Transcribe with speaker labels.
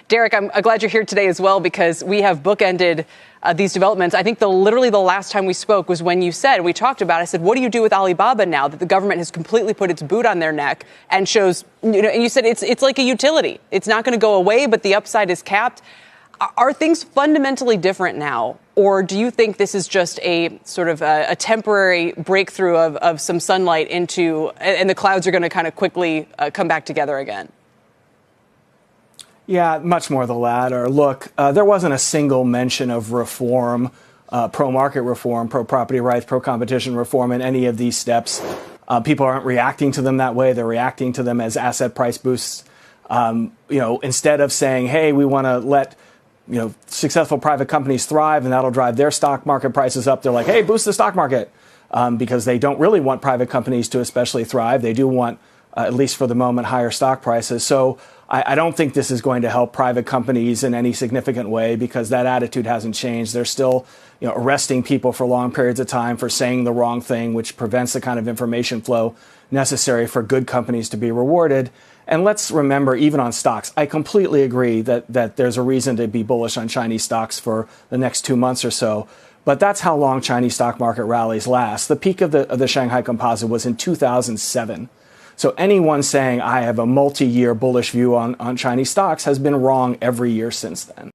Speaker 1: Derek, I'm glad you're here today as well, because we have bookended these developments. I think literally the last time we spoke was when you said, we talked about, I said, what do you do with Alibaba now that the government has completely put its boot on their neck and shows, and you said it's like a utility. It's not going to go away, but the upside is capped. Are things fundamentally different now? Or do you think this is just a sort of a temporary breakthrough of some sunlight into, and the clouds are going to kind of quickly come back together again?
Speaker 2: Yeah, much more the latter. Look, there wasn't a single mention of reform, pro-market reform, pro-property rights, pro-competition reform in any of these steps. People aren't reacting to them that way. They're reacting to them as asset price boosts. Instead of saying, hey, we want to let successful private companies thrive and that'll drive their stock market prices up, they're like, hey, boost the stock market, because they don't really want private companies to especially thrive. They do want, at least for the moment, higher stock prices. So I don't think this is going to help private companies in any significant way, because that attitude hasn't changed. They're still arresting people for long periods of time for saying the wrong thing, which prevents the kind of information flow necessary for good companies to be rewarded. And let's remember, even on stocks, I completely agree that there's a reason to be bullish on Chinese stocks for the next 2 months or so. But that's how long Chinese stock market rallies last. The peak of the Shanghai Composite was in 2007. So anyone saying I have a multi-year bullish view on Chinese stocks has been wrong every year since then.